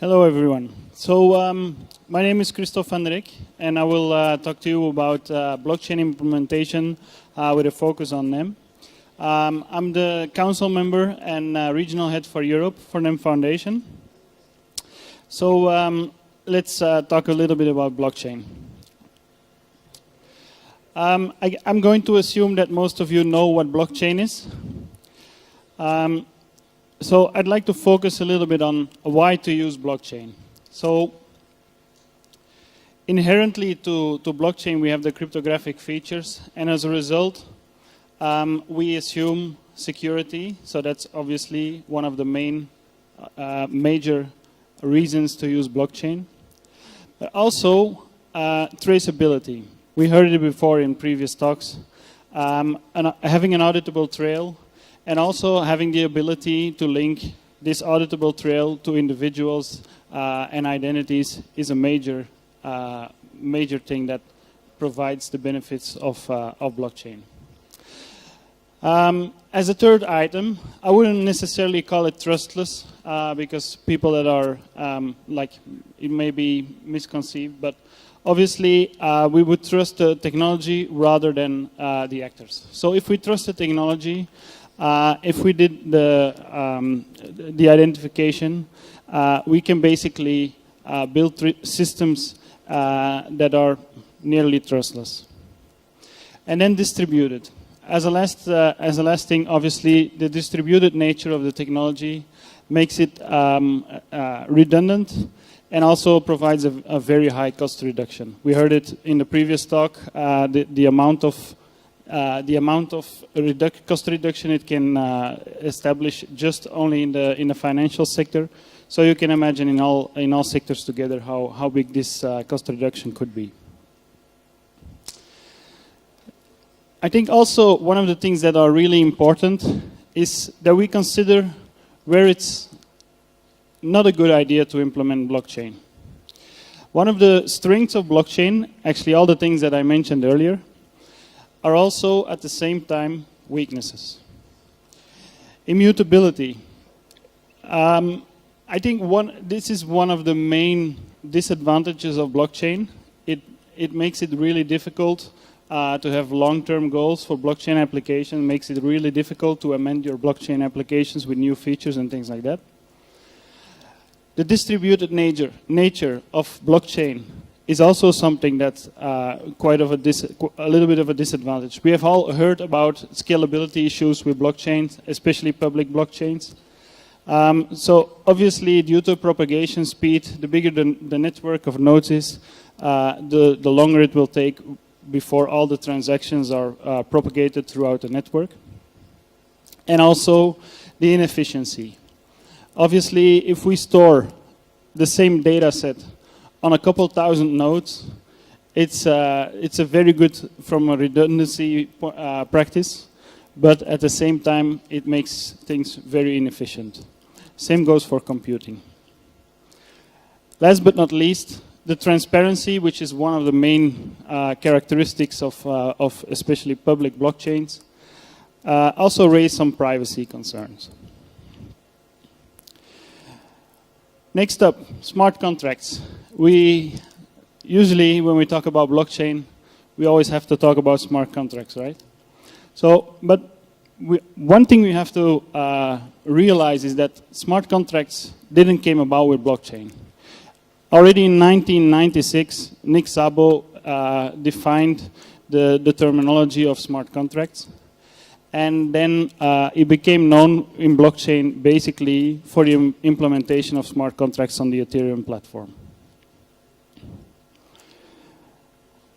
Hello, everyone. So, my name is Kristof Van de Reck, and I will talk to you about blockchain implementation with a focus on NEM. I'm the council member and regional head for Europe for NEM Foundation. So, let's talk a little bit about blockchain. I'm going to assume that most of you know what blockchain is. So I'd like to focus a little bit on why to use blockchain. So inherently to blockchain, we have the cryptographic features. And as a result, we assume security. So that's obviously one of the main major reasons to use blockchain. But also traceability. We heard it before in previous talks. Having an auditable trail, and also having the ability to link this auditable trail to individuals and identities is a major thing that provides the benefits of blockchain. As a third item, I wouldn't necessarily call it trustless because people that are it may be misconceived, but obviously we would trust the technology rather than the actors. So if we trust the technology, if we did the identification, we can basically build systems that are nearly trustless. And then distributed. As a last thing, obviously, the distributed nature of the technology makes it redundant and also provides a very high cost reduction. We heard it in the previous talk. The amount of cost reduction it can establish just only in the financial sector. So you can imagine in all sectors together how big this cost reduction could be. I think also one of the things that are really important is that we consider where it's not a good idea to implement blockchain. One of the strengths of blockchain, actually all the things that I mentioned earlier, are also at the same time weaknesses. Immutability. I think this is one of the main disadvantages of blockchain. It makes it really difficult to have long-term goals for blockchain application, makes it really difficult to amend your blockchain applications with new features and things like that. The distributed nature of blockchain is also something that's quite of a little bit of a disadvantage. We have all heard about scalability issues with blockchains, especially public blockchains. So obviously, due to propagation speed, the bigger the network of nodes is, the longer it will take before all the transactions are propagated throughout the network. And also the inefficiency. Obviously, if we store the same data set on a couple thousand nodes, it's a very good from a redundancy practice, but at the same time, it makes things very inefficient. Same goes for computing. Last but not least, the transparency, which is one of the main characteristics of especially public blockchains, also raise some privacy concerns. Next up, smart contracts. We usually, when we talk about blockchain, we always have to talk about smart contracts, right? So, but one thing we have to realize is that smart contracts didn't came about with blockchain. Already in 1996, Nick Szabo defined the terminology of smart contracts. And then it became known in blockchain basically for the implementation of smart contracts on the Ethereum platform.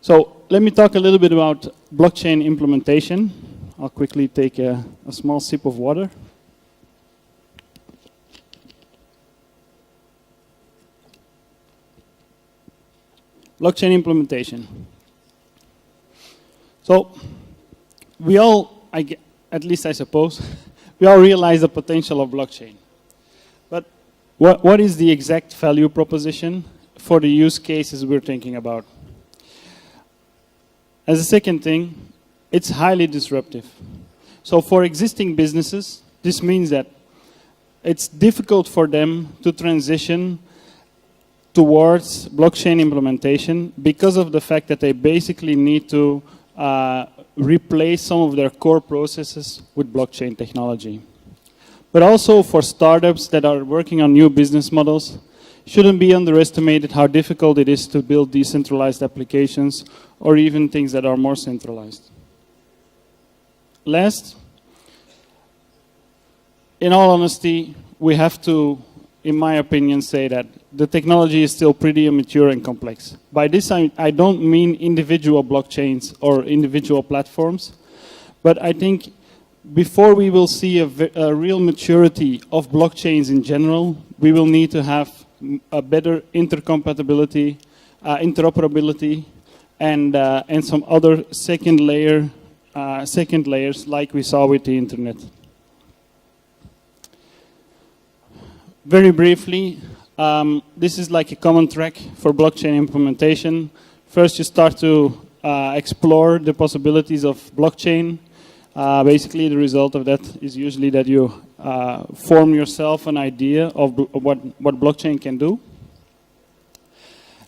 So let me talk a little bit about blockchain implementation. I'll quickly take a small sip of water. Blockchain implementation. So we all, at least I suppose, we all realize the potential of blockchain. But what is the exact value proposition for the use cases we're thinking about? As a second thing, it's highly disruptive. So for existing businesses, this means that it's difficult for them to transition towards blockchain implementation because of the fact that they basically need to replace some of their core processes with blockchain technology. But also for startups that are working on new business models, shouldn't be underestimated how difficult it is to build decentralized applications or even things that are more centralized. Last, in all honesty, we have to, in my opinion, say that the technology is still pretty immature and complex. By this, I don't mean individual blockchains or individual platforms, but I think before we will see a real maturity of blockchains in general, we will need to have a better intercompatibility, interoperability, and some other second layers like we saw with the internet. Very briefly, this is like a common track for blockchain implementation. First, you start to explore the possibilities of blockchain. Basically, the result of that is usually that you form yourself an idea of what blockchain can do.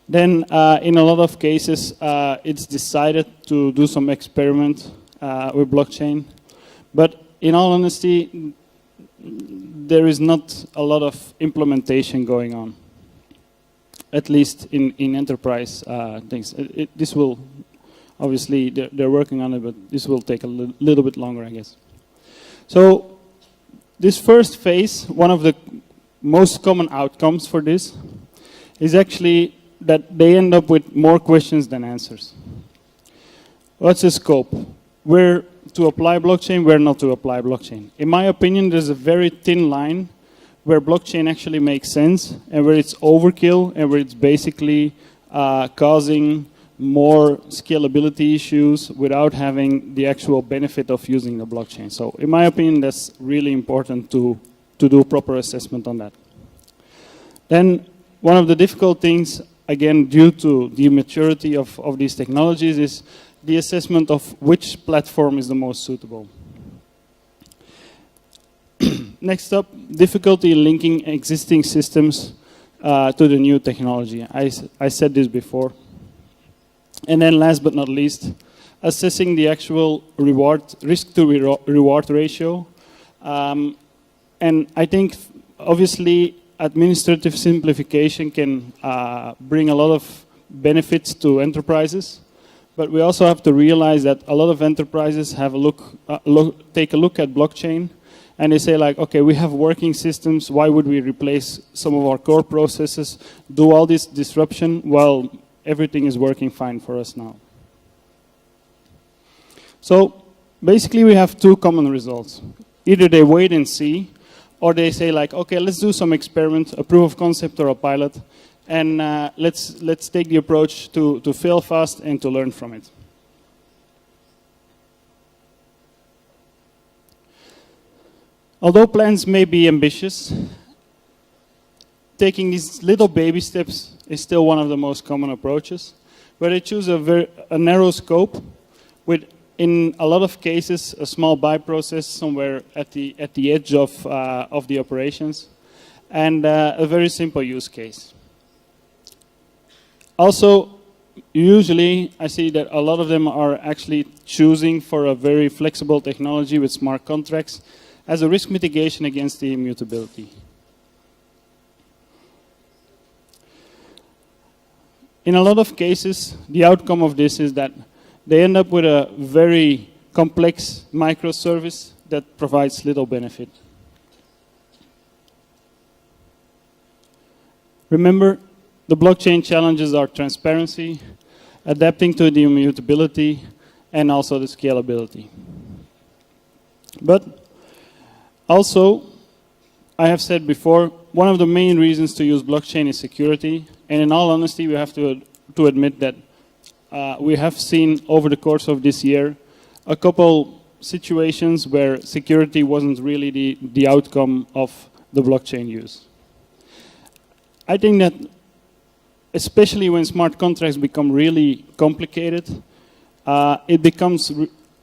Then, in a lot of cases, it's decided to do some experiment with blockchain. But in all honesty, there is not a lot of implementation going on, at least in enterprise things. This will, obviously, they're working on it, but this will take a little bit longer, I guess. So this first phase, one of the most common outcomes for this is actually that they end up with more questions than answers. What's the scope? Where to apply blockchain, where not to apply blockchain. In my opinion, there's a very thin line where blockchain actually makes sense and where it's overkill and where it's basically causing more scalability issues without having the actual benefit of using the blockchain. So in my opinion, that's really important to do proper assessment on that. Then one of the difficult things, again, due to the immaturity of these technologies, is the assessment of which platform is the most suitable. Next up, difficulty in linking existing systems to the new technology. I said this before. And then last but not least, assessing the actual risk to reward ratio. And I think, obviously, administrative simplification can bring a lot of benefits to enterprises. But we also have to realize that a lot of enterprises have take a look at blockchain, and they say like, okay, we have working systems, why would we replace some of our core processes, do all this disruption while everything is working fine for us now. So basically we have two common results. Either they wait and see, or they say like, okay, let's do some experiment, a proof of concept or a pilot, and let's take the approach to fail fast and to learn from it. Although plans may be ambitious, taking these little baby steps is still one of the most common approaches, where they choose a narrow scope with, in a lot of cases, a small buy process somewhere at the edge of the operations, and a very simple use case. Also, usually I see that a lot of them are actually choosing for a very flexible technology with smart contracts as a risk mitigation against the immutability. In a lot of cases, the outcome of this is that they end up with a very complex microservice that provides little benefit. Remember, the blockchain challenges are transparency, adapting to the immutability, and also the scalability. But also, I have said before, one of the main reasons to use blockchain is security. And in all honesty, we have to admit that we have seen over the course of this year a couple situations where security wasn't really the outcome of the blockchain use. I think that especially when smart contracts become really complicated, it becomes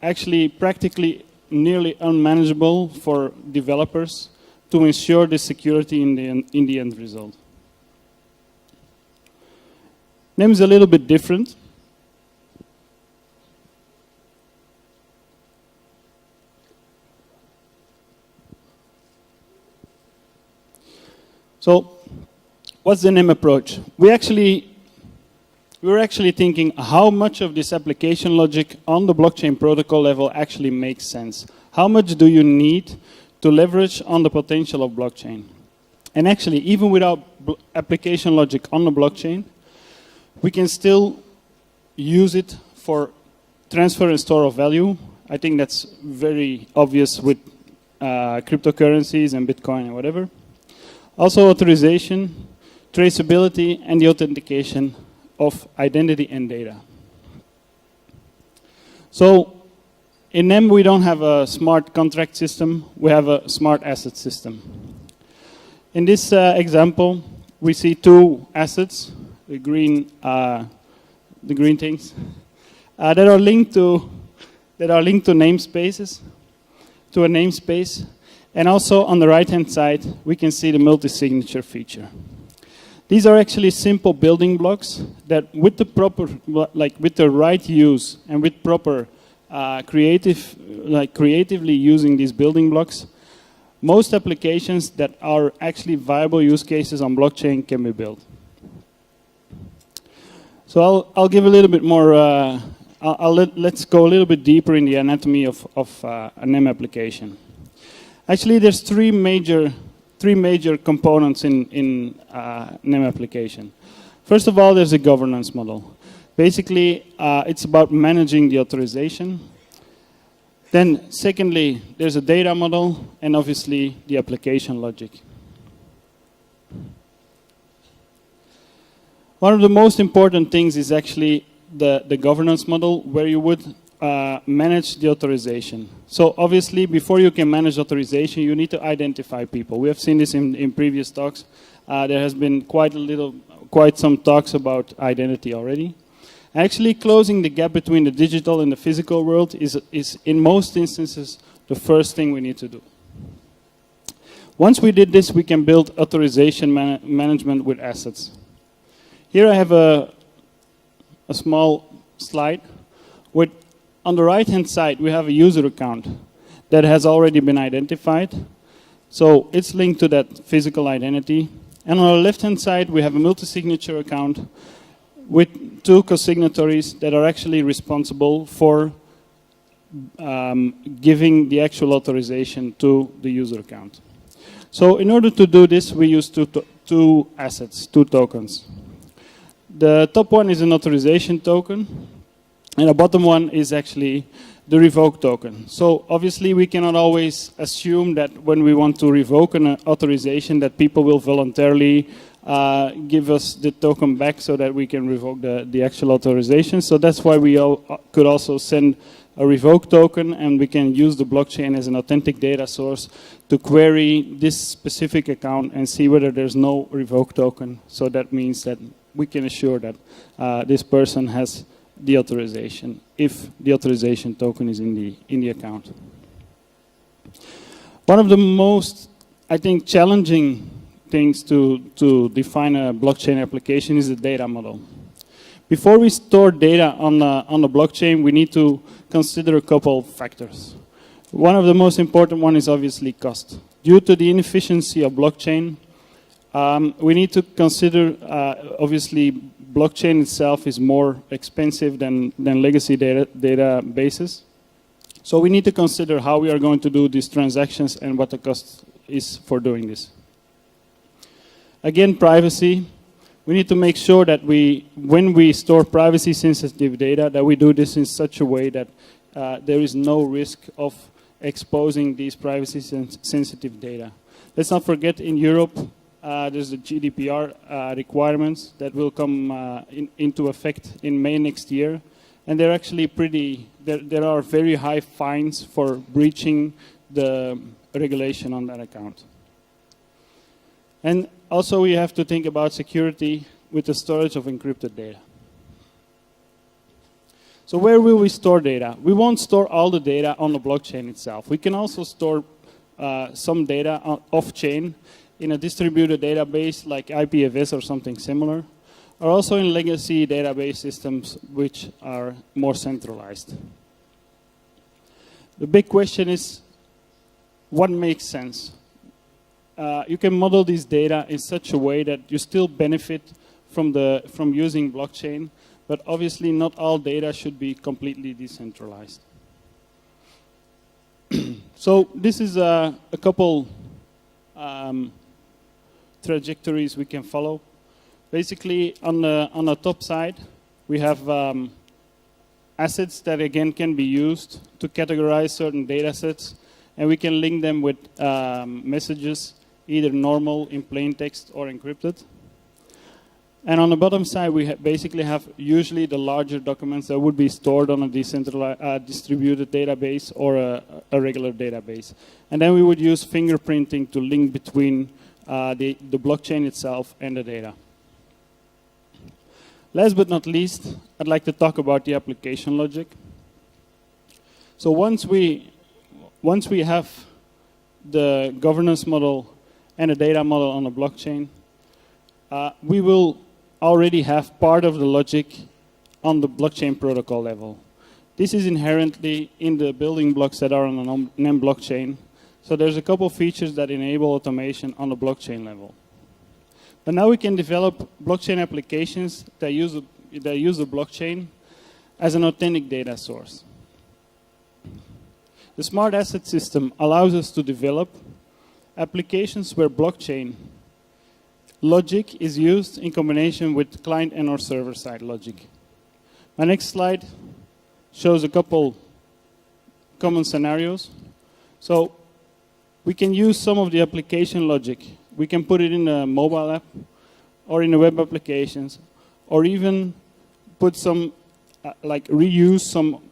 actually practically nearly unmanageable for developers to ensure the security in the end result. NEM is a little bit different. So, what's the NEM approach? We're actually thinking how much of this application logic on the blockchain protocol level actually makes sense. How much do you need to leverage on the potential of blockchain? And actually, even without application logic on the blockchain, we can still use it for transfer and store of value. I think that's very obvious with cryptocurrencies and Bitcoin and whatever. Also authorization, traceability, and the authentication of identity and data. So in NEM, we don't have a smart contract system. We have a smart asset system. In this example, we see two assets, the green things, that are linked to namespaces, to a namespace. And also on the right-hand side, we can see the multi-signature feature. These are actually simple building blocks that, with the proper, with the right use and with proper creatively using these building blocks, most applications that are actually viable use cases on blockchain can be built. So I'll give a little bit more. Let's go a little bit deeper in the anatomy of a NEM application. Actually, there's three major components in NEM application. First of all, there's a governance model. Basically, it's about managing the authorization. Then, secondly, there's a data model, and obviously, the application logic. One of the most important things is actually the governance model, where you would manage the authorization. So obviously, before you can manage authorization, you need to identify people. We have seen this in previous talks. There has been quite some talks about identity already. Actually, closing the gap between the digital and the physical world is in most instances, the first thing we need to do. Once we did this, we can build authorization management with assets. Here I have a small slide with, on the right-hand side, we have a user account that has already been identified. So it's linked to that physical identity. And on the left-hand side, we have a multi-signature account with two co-signatories that are actually responsible for giving the actual authorization to the user account. So in order to do this, we use two assets, two tokens. The top one is an authorization token, and the bottom one is actually the revoke token. So obviously we cannot always assume that when we want to revoke an authorization that people will voluntarily give us the token back so that we can revoke the actual authorization. So that's why we could also send a revoke token, and we can use the blockchain as an authentic data source to query this specific account and see whether there's no revoke token. So that means that we can assure that this person has the authorization if the authorization token is in the account. One of the most, I think, challenging things to define a blockchain application is the data model. Before we store data on the blockchain, we need to consider a couple of factors. One of the most important one is obviously cost. Due to the inefficiency of blockchain, we need to consider, obviously, blockchain itself is more expensive than legacy databases. So we need to consider how we are going to do these transactions and what the cost is for doing this. Again, privacy. We need to make sure that when we store privacy-sensitive data, that we do this in such a way that there is no risk of exposing these privacy-sensitive data. Let's not forget, in Europe, there's the GDPR requirements that will come into effect in May next year. And they're actually there are very high fines for breaching the regulation on that account. And also we have to think about security with the storage of encrypted data. So where will we store data? We won't store all the data on the blockchain itself. We can also store some data off-chain in a distributed database like IPFS or something similar. are also in legacy database systems which are more centralized. The big question is, what makes sense? You can model these data in such a way that you still benefit from using blockchain, but obviously not all data should be completely decentralized. So this is a couple trajectories we can follow. Basically, on the top side, we have assets that again can be used to categorize certain data sets, and we can link them with messages, either normal, in plain text, or encrypted. And on the bottom side, we basically have usually the larger documents that would be stored on a decentralized, distributed database or a regular database. And then we would use fingerprinting to link between the blockchain itself and the data. Last but not least, I'd like to talk about the application logic. So once we have the governance model and a data model on the blockchain, we will already have part of the logic on the blockchain protocol level. This is inherently in the building blocks that are on the NEM blockchain. So there's a couple features that enable automation on the blockchain level. But now we can develop blockchain applications that use the blockchain as an authentic data source. The smart asset system allows us to develop applications where blockchain logic is used in combination with client and or server-side logic. My next slide shows a couple common scenarios. So we can use some of the application logic. We can put it in a mobile app or in the web applications, or even put some, like reuse some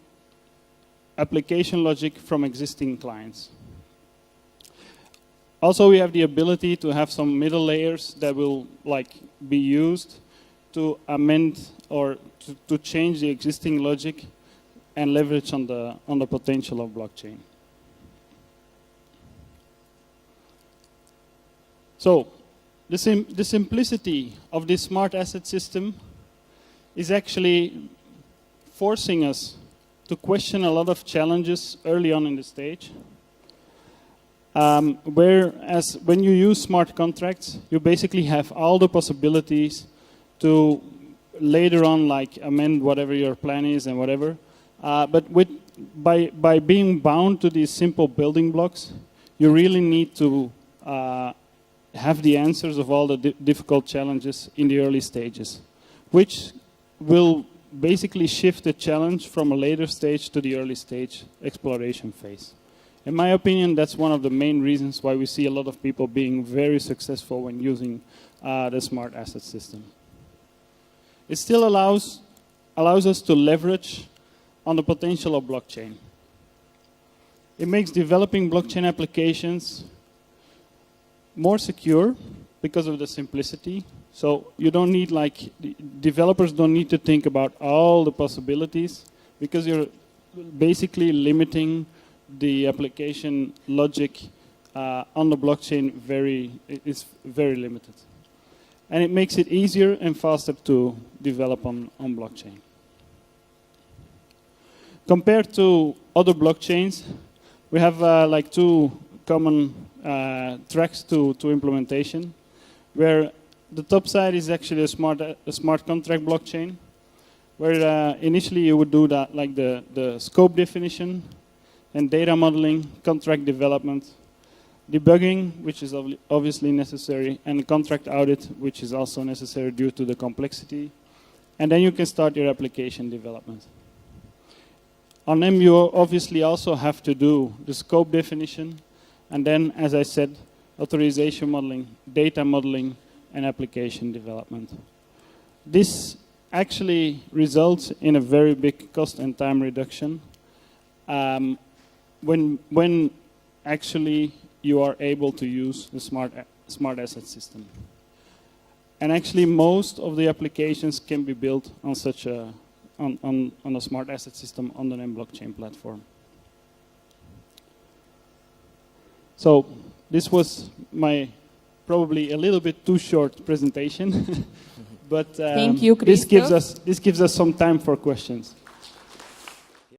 application logic from existing clients. Also, we have the ability to have some middle layers that will be used to amend or to change the existing logic and leverage on the potential of blockchain. So, the simplicity of this smart asset system is actually forcing us to question a lot of challenges early on in the stage. Whereas when you use smart contracts, you basically have all the possibilities to later on amend whatever your plan is and whatever. But by being bound to these simple building blocks, you really need to have the answers of all the difficult challenges in the early stages, which will basically shift the challenge from a later stage to the early stage exploration phase. In my opinion, that's one of the main reasons why we see a lot of people being very successful when using the smart asset system. It still allows us to leverage on the potential of blockchain. It makes developing blockchain applications more secure because of the simplicity. So you don't need developers don't need to think about all the possibilities, because you're basically limiting the application logic on the blockchain is very limited. And it makes it easier and faster to develop on blockchain. Compared to other blockchains, we have two common tracks to implementation, where the top side is actually a smart contract blockchain, where initially you would do that the scope definition, and data modeling, contract development, debugging, which is obviously necessary, and contract audit, which is also necessary due to the complexity. And then you can start your application development. On NEM, you obviously also have to do the scope definition, and then, as I said, authorization modeling, data modeling, and application development. This actually results in a very big cost and time reduction when actually you are able to use the smart asset system. And actually most of the applications can be built on such a smart asset system on the NEM blockchain platform. So this was my probably a little bit too short presentation, But Thank you, this gives Kristof. us some time for questions.